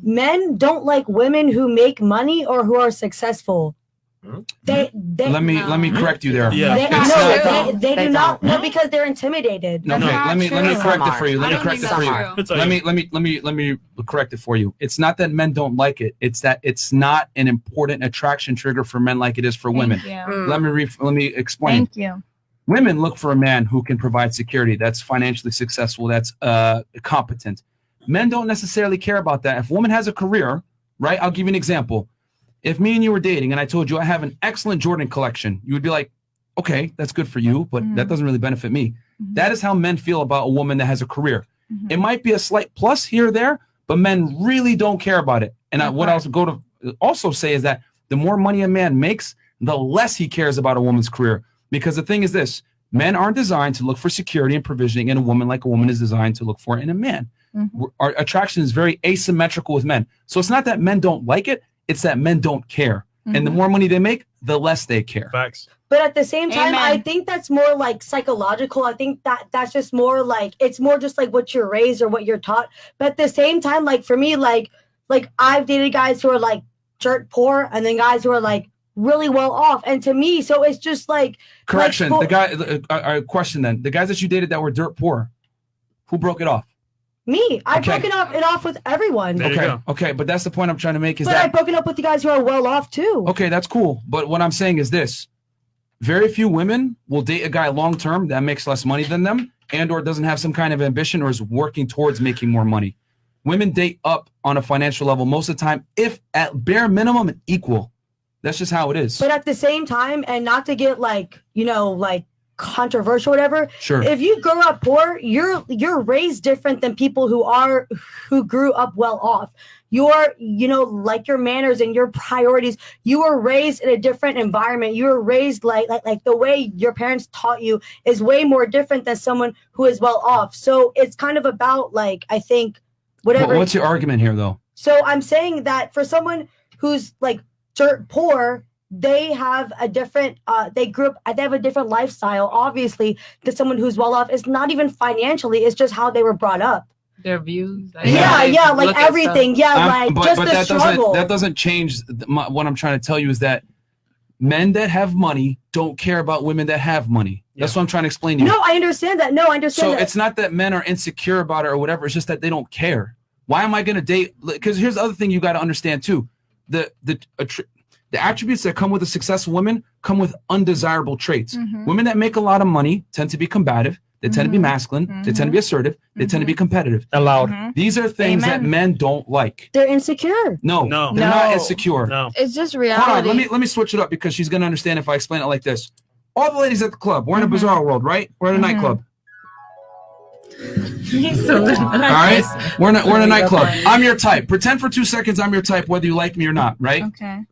men don't like women who make money or who are successful. They let me correct you there. Yeah. They do not. No, because they're intimidated. No, let me correct it for you. Let me correct it for you. It's not that men don't like it. It's that it's not an important attraction trigger for men like it is for women. Let me explain. Thank you. Women look for a man who can provide security, that's financially successful, that's competent. Men don't necessarily care about that. If a woman has a career, right? I'll give you an example. If me and you were dating and I told you I have an excellent Jordan collection, you would be like, okay, that's good for you, but that doesn't really benefit me. That is how men feel about a woman that has a career. It might be a slight plus here or there, but men really don't care about it. And what I was going to also say is that the more money a man makes, the less he cares about a woman's career. Because the thing is this, men aren't designed to look for security and provisioning in a woman like a woman is designed to look for in a man. Our attraction is very asymmetrical with men. So it's not that men don't like it, it's that men don't care. And the more money they make, the less they care. Facts. But at the same time, I think that's more like psychological. I think that's just more like, it's more just like what you're raised or what you're taught. But at the same time, like for me, like I've dated guys who are like dirt poor and then guys who are like really well off. And to me, so it's just like. Correction. Question then. The guys that you dated that were dirt poor, who broke it off? Me. I've broken it off with everyone. Okay, but that's the point I'm trying to make is I've broken up with the guys who are well off too. Okay, that's cool. But what I'm saying is this. Very few women will date a guy long term that makes less money than them and or doesn't have some kind of ambition or is working towards making more money. Women date up on a financial level most of the time, if at bare minimum equal. That's just how it is. But at the same time, and not to get like, like controversial, whatever. Sure. If you grow up poor, you're raised different than people who grew up well off. Your, like your manners and your priorities, you were raised in a different environment. You were raised like the way your parents taught you is way more different than someone who is well off. So it's kind of about like, I think, whatever. What's your argument here though? So I'm saying that for someone who's like dirt poor, they have a different they have a different lifestyle, obviously, to someone who's well off. It's not even financially, it's just how they were brought up. Their views. Like everything. But the struggle. That doesn't change what I'm trying to tell you is that men that have money don't care about women that have money. That's what I'm trying to explain to you. No, I understand that. So it's not that men are insecure about it or whatever. It's just that they don't care. Why am I going to date? Because here's the other thing you got to understand too. The attributes that come with a successful woman come with undesirable traits. Women that make a lot of money tend to be combative. They tend to be masculine. They tend to be assertive. They tend to be competitive. And loud. These are things that men don't like. They're insecure. No, they're not insecure. No. It's just reality. Hold on, let me switch it up because she's going to understand if I explain it like this. All the ladies at the club, we're in a bizarre world, right? We're in a nightclub. All right, we're in a nightclub. I'm your type. Pretend for 2 seconds I'm your type, whether you like me or not, right?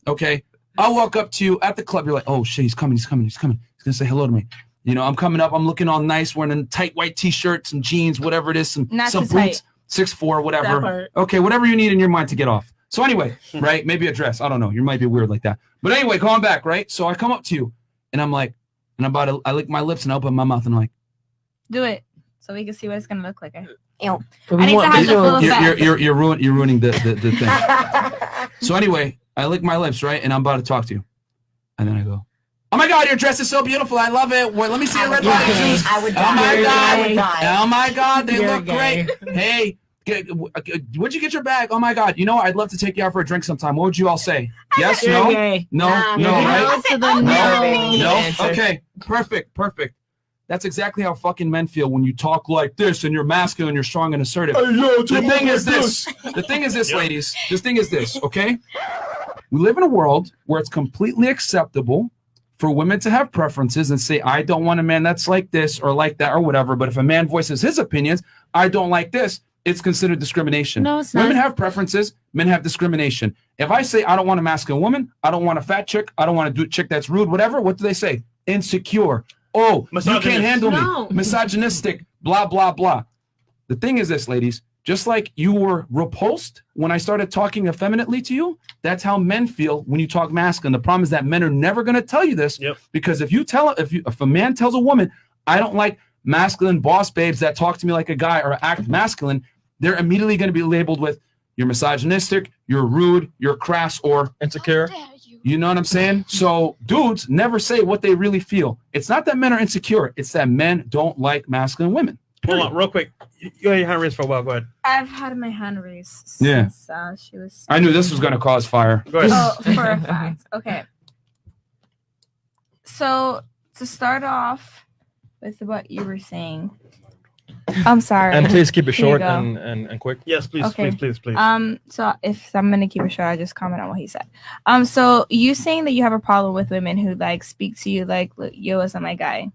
Okay. I'll walk up to you at the club. You're like, oh shit, he's coming. He's gonna say hello to me. I'm coming up. I'm looking all nice, wearing a tight white t-shirt, some jeans, whatever it is, some boots, 6'4", whatever. Okay, whatever you need in your mind to get off. So anyway, right? Maybe a dress. I don't know. You might be weird like that. But anyway, going back, right? So I come up to you, and I'm like, I lick my lips and I open my mouth, and I'm like, do it. So we can see what it's gonna look like. Ew. I need to have the full effect. You're ruining the thing. So anyway, I lick my lips, right? And I'm about to talk to you. And then I go, oh my God, your dress is so beautiful. I love it. Wait, let me see your red bottom shoes. I would die. Oh my God. Die. Oh my God, they look great. Hey, where'd you get your bag? Oh my God. I'd love to take you out for a drink sometime. What would you all say? Yes, no? No, right? No? Okay, perfect. That's exactly how fucking men feel when you talk like this and you're masculine, you're strong and assertive. The thing is this, ladies. The thing is this, okay? We live in a world where it's completely acceptable for women to have preferences and say, I don't want a man that's like this or like that or whatever. But if a man voices his opinions, I don't like this, it's considered discrimination. No, it's not. Women have preferences, men have discrimination. If I say I don't want a masculine woman, I don't want a fat chick, I don't want a chick that's rude, whatever, what do they say? Insecure. Oh, you can't handle me. Misogynistic, blah, blah, blah. The thing is this, ladies, just like you were repulsed when I started talking effeminately to you, that's how men feel when you talk masculine. The problem is that men are never going to tell you this because if a man tells a woman, I don't like masculine boss babes that talk to me like a guy or act masculine, they're immediately going to be labeled with you're misogynistic, you're rude, you're crass, or insecure. You know what I'm saying? So dudes never say what they really feel. It's not that men are insecure. It's that men don't like masculine women. Hold on, real quick. You had your hand raised for a while. Go ahead. I've had my hand raised Yeah. since she was. I knew this was going to cause fire. Go ahead. Oh, for a fact. Okay. So to start off with what you were saying, I'm sorry. And please keep it Here you short go. and quick. Yes, please, Okay. please. So if I'm gonna keep it short, I just comment on what he said. So you saying that you have a problem with women who like speak to you like, yo, what's up, my guy?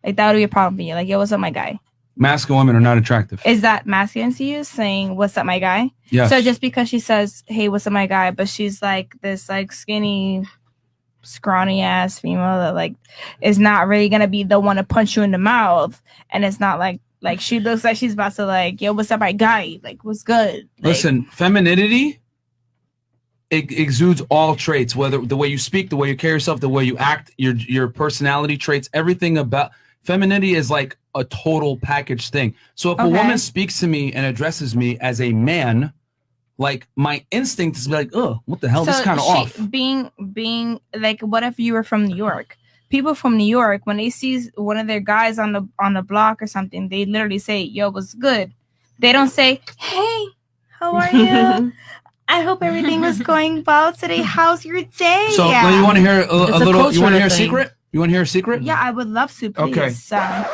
Like that would be a problem for you. Like, yo, what's up, my guy? Masculine women are not attractive. Is that masculine to you saying, what's up, my guy? Yes. So just because she says, hey, what's up, my guy, but she's like this like skinny, scrawny ass female that like is not really gonna be the one to punch you in the mouth, and it's not like she looks like she's about to like, yo, what's up, my guy? Like, what's good? Like, Listen, femininity exudes all traits, whether the way you speak, the way you carry yourself, the way you act, your personality traits, everything about femininity is like a total package thing. So if a woman speaks to me and addresses me as a man, like my instinct is to be like, oh, what the hell? This is kind of off. Being like, what if you were from New York? People from New York, when they see one of their guys on the block or something, they literally say, yo, what's good? They don't say, hey, how are you? I hope everything was going well today. How's your day? So you want to hear a little? You want to hear a secret? You want to hear a secret? Yeah, I would love to. Please. Okay.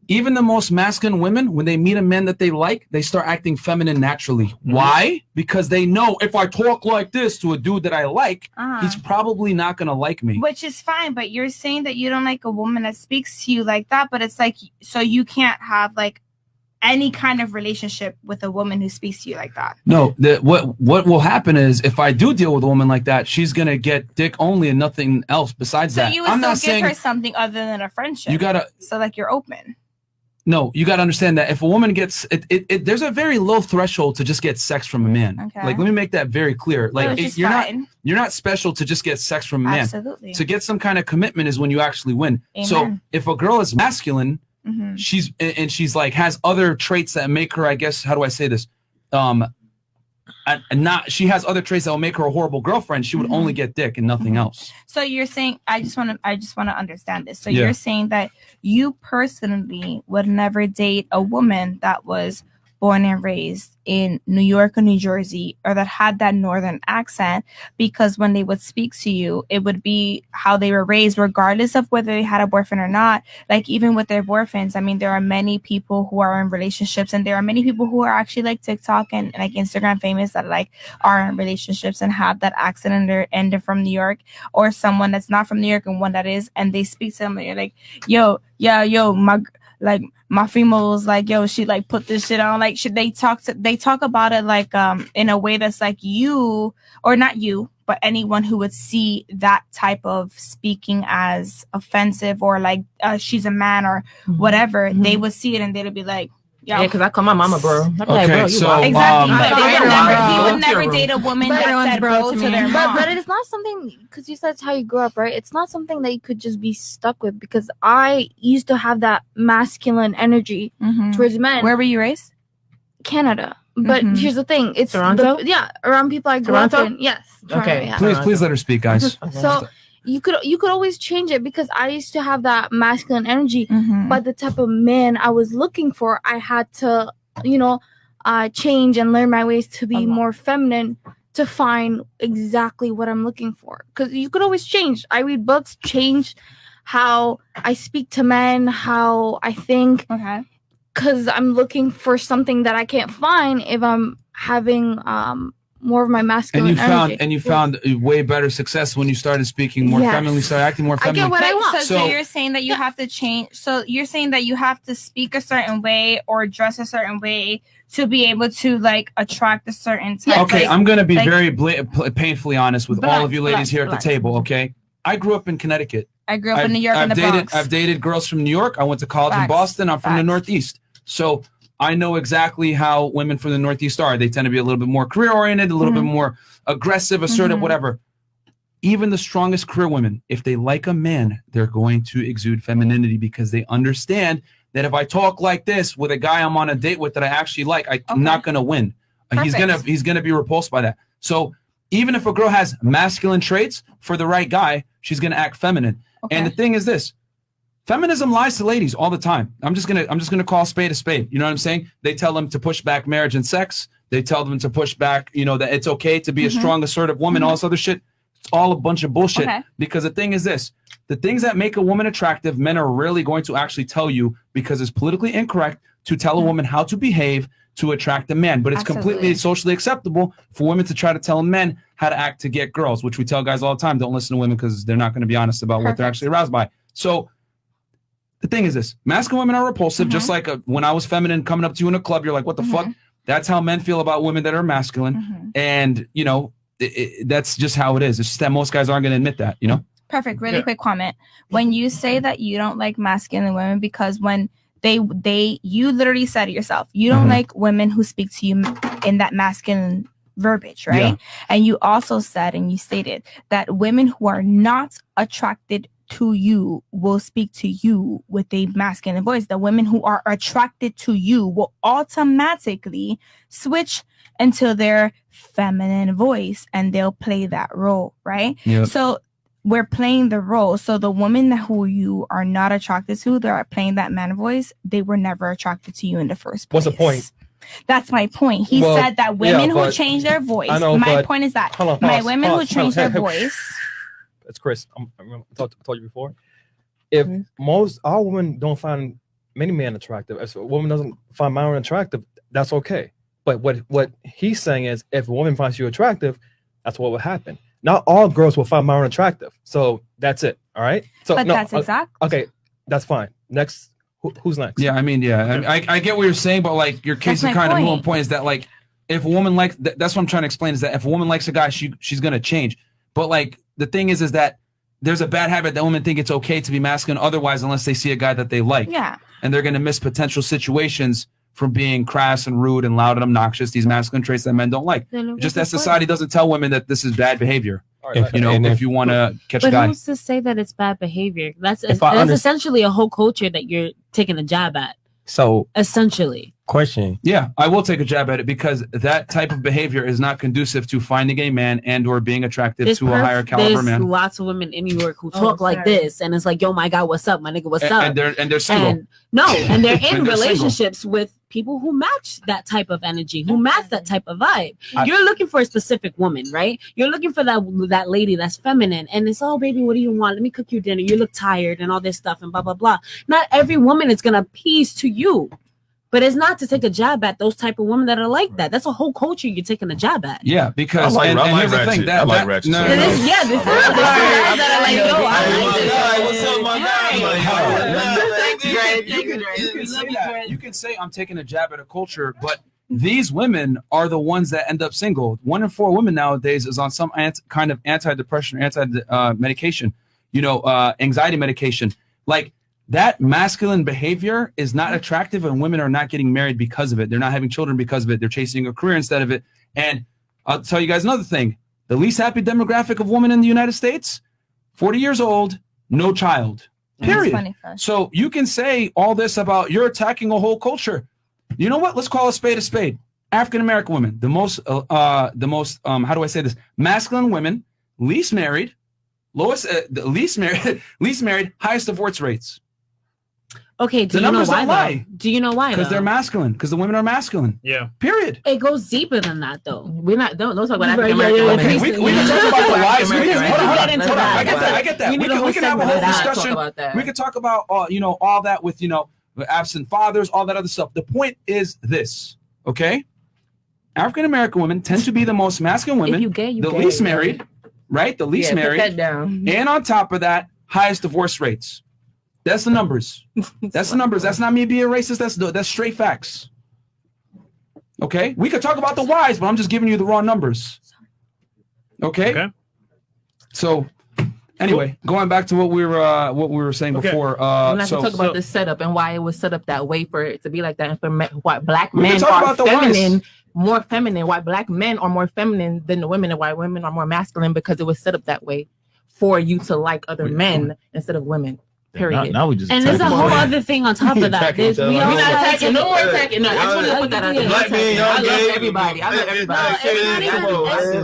Even the most masculine women, when they meet a man that they like, they start acting feminine naturally. Mm-hmm. Why? Because they know if I talk like this to a dude that I like, he's probably not going to like me. Which is fine, but you're saying that you don't like a woman that speaks to you like that, but it's like, so you can't have like any kind of relationship with a woman who speaks to you like that. No, what will happen is if I do deal with a woman like that, she's going to get dick only and nothing else besides that. So you would still give her something other than a friendship. You gotta. So like you're open. No, you got to understand that if a woman gets there's a very low threshold to just get sex from a man. Okay. Like, let me make that very clear. Like, you're not special to just get sex from a man. Absolutely. To get some kind of commitment is when you actually win. Amen. So if a girl is masculine, she's like has other traits that make her, I guess, how do I say this? She has other traits that will make her a horrible girlfriend. She would only get dick and nothing else. So you're saying, I just want to understand this. So you're saying that you personally would never date a woman that was born and raised in New York or New Jersey, or that had that northern accent, because when they would speak to you, it would be how they were raised, regardless of whether they had a boyfriend or not. Like, even with their boyfriends, I mean, there are many people who are in relationships, and there are many people who are actually like TikTok and like Instagram famous that like are in relationships and have that accent and they're from New York, or someone that's not from New York and one that is, and they speak to them and you're like, yo, my female was like, yo, she like put this shit on. Like, they talk about it like in a way that's like you, or not you, but anyone who would see that type of speaking as offensive, or like she's a man or whatever, they would see it and they'd be like, yeah, because I call my mama bro. Okay, like, bro, so exactly. He would never date a woman that said bro to their mom. But it's not something, because you said it's how you grew up, right? It's not something that you could just be stuck with, because I used to have that masculine energy towards men. Where were you raised? Canada. But here's the thing. It's Toronto? Around people I grew up in. Yes. Toronto, Okay. Yeah. Please let her speak, guys. So you could always change it, because I used to have that masculine energy, but the type of man I was looking for, I had to, change and learn my ways to be more feminine to find exactly what I'm looking for. Because you could always change. I read books, change how I speak to men, how I think. Okay. Because I'm looking for something that I can't find if I'm having more of my masculine energy. And you found way better success when you started speaking more femininely, started acting more feminine. I get what I want. So you're saying that you have to change. So you're saying that you have to speak a certain way or dress a certain way to be able to like attract a certain type. Okay, I'm going to be very painfully honest with all of you ladies here at the table. Okay, I grew up in Connecticut. I grew up in New York and the Bronx. I've dated girls from New York. I went to college in Boston. I'm from the Northeast. So I know exactly how women from the Northeast are. They tend to be a little bit more career-oriented, a little bit more aggressive, assertive, whatever. Even the strongest career women, if they like a man, they're going to exude femininity, because they understand that if I talk like this with a guy I'm on a date with that I actually like, I'm not going to win. Perfect. He's gonna be repulsed by that. So even if a girl has masculine traits, for the right guy, she's gonna act feminine. Okay. And the thing is this: feminism lies to ladies all the time. I'm just gonna call a spade a spade. You know what I'm saying? They tell them to push back marriage and sex. They tell them to push back, you know, that it's okay to be a strong, assertive woman. All this other shit. It's all a bunch of bullshit. Okay. Because the thing is this: the things that make a woman attractive, men are rarely going to actually tell you, because it's politically incorrect to tell a woman how to behave to attract a man. But it's Absolutely. completely socially acceptable for women to try to tell men how to act to get girls, which we tell guys all the time: don't listen to women because they're not going to be honest about what they're Perfect. actually aroused by. So the thing is this: masculine women are repulsive, just like when I was feminine coming up to you in a club, you're like, what the fuck? That's how men feel about women that are masculine. And, you know, that's just how it is. It's just that most guys aren't going to admit that, you know? Perfect. Really quick comment. When you say that you don't like masculine women because when you literally said it yourself, you don't like women who speak to you in that masculine verbiage, right? Yeah. And you also said, and you stated that women who are not attracted to you will speak to you with a masculine voice. The women who are attracted to you will automatically switch into their feminine voice and they'll play that role, right? Yep. So we're playing the role. So the women who you are not attracted to, they are playing that man voice. They were never attracted to you in the first place. What's the point? That's my point. He Well, said that women yeah, who but- change their voice. I know, My but- point is that Hold on, my pause, women who pause, change their hold on. voice. It's Chris. I told you before. If all women don't find many men attractive, if a woman doesn't find my man attractive, that's okay. But what he's saying is, if a woman finds you attractive, that's what will happen. Not all girls will find Myron attractive. So that's it. All right. So But no, that's exact. okay. That's fine. Next, who's next? Yeah, I mean, yeah, I get what you're saying, but like your case That's is my kind of point. moot point is that like if a woman likes that's what I'm trying to explain is that if a woman likes a guy, she's gonna change. But like the thing is that there's a bad habit that women think it's okay to be masculine otherwise unless they see a guy that they like. Yeah. And they're gonna miss potential situations from being crass and rude and loud and obnoxious, these masculine traits that men don't like. Just that society doesn't tell women that this is bad behavior. All right, You know, And if if- you want to catch a But guy. who's to say that it's bad behavior? That's If I under- essentially a whole culture that you're taking a jab at. So, Essentially, question. Yeah, I will take a jab at it because that type of behavior is not conducive to finding a man and or being attractive to a higher caliber there's man. lots of women in New York who talk like sorry. this, and it's like, "Yo, my guy, what's up, my nigga, what's up?" And they're single. And and they're in And they're single. relationships with people who match that type of energy, who match that type of vibe. You're looking for a specific woman, right? You're looking for that lady that's feminine, and it's, oh baby, what do you want? Let me cook you dinner. You look tired, and all this stuff, and blah blah blah. Not every woman is gonna appease to you, but it's not to take a jab at those type of women that are like that. That's a whole culture you're taking a jab at. Yeah, because I and like here's the ratchet. thing. That, I like that- ratchet no, shit. no, It no. is, yeah, there's guys that are like, yo, I like it. Hi, what's up, my guy? You can say I'm taking a jab at a culture, but these women are the ones that end up single. 1 in 4 women nowadays is on some kind of antidepressant or anti-medication, anxiety medication. Like that masculine behavior is not attractive, and women are not getting married because of it. They're not having children because of it. They're chasing a career instead of it. And I'll tell you guys another thing. The least happy demographic of women in the United States, 40 years old, no child. Period. funny for us. So you can say all this about you're attacking a whole culture. You know what? Let's call a spade a spade. African American women, the most how do I say this? Masculine women, least married, least married, highest divorce rates. Okay, do The you know numbers why? don't lie. Though? Do you know why? Because though? they're masculine. Because the women are masculine. Yeah. Period. It goes deeper than that, though. We're not don't talk about Right, African yeah, American yeah, women. please. We can talk about the lies. We can, Hold on, hold on, get into hold on. that. I get that. We need a whole We can have a whole segment of that. discussion. Talk about that. We can talk about all that with the absent fathers, all that other stuff. The point is this, okay? African American women tend to be the most masculine women, If you gay, you the gay. least married, right? The least Yeah, put married, that down. and on top of that, highest divorce rates. That's the numbers. That's the numbers. That's not me being racist. That's straight facts. Okay, we could talk about the whys, but I'm just giving you the raw numbers. Okay. Okay. So, anyway, going back to what we were saying Okay. before. We're not So, to talk about the setup and why it was set up that way for it to be like that. And for why black We can men talk are about the whys. feminine, more feminine. Why black men are more feminine than the women, and why women are more masculine because it was set up that way for you to like other men instead of women. Period. Now we just And there's a attacking whole each other. other thing on top of that. Attacking There's, each we other. all We're not have attacking. No more Hey, attacking. No, I just wanted to put that out there. Black men, y'all I love gay. everybody. I love everybody.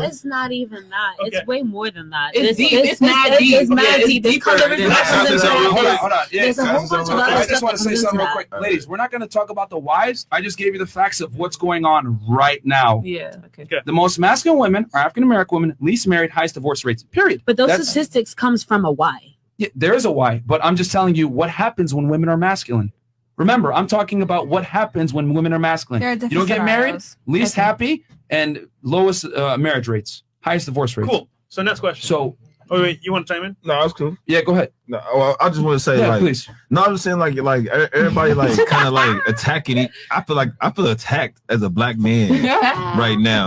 It's not even that. It's way more than that. It's deep. It's mad deep. It's mad Yeah, it's deep. There's deeper color than reflections that. in Hold there. on, hold on. Yeah, There's a whole bunch of other I stuff just want to that say comes something into real that. quick. Ladies, we're not going to talk about the wives. I just gave you the facts of what's going on right now. Yeah. Okay. The most masculine women are African American women, least married, highest divorce rates. Period. But those That's- statistics comes from a why. Yeah, there is a why, but I'm just telling you what happens when women are masculine. Remember, I'm talking about what happens when women are masculine. There are You don't different get married, scenarios. least Okay. happy, and lowest marriage rates, highest divorce rates. Cool. So next question. So, Oh wait, you want to chime in? No, that's cool. yeah, go ahead. No, well, I just want to say, Yeah, like, please. no, I'm just saying, like everybody, like, kind of like attacking it. I feel attacked as a black man right now.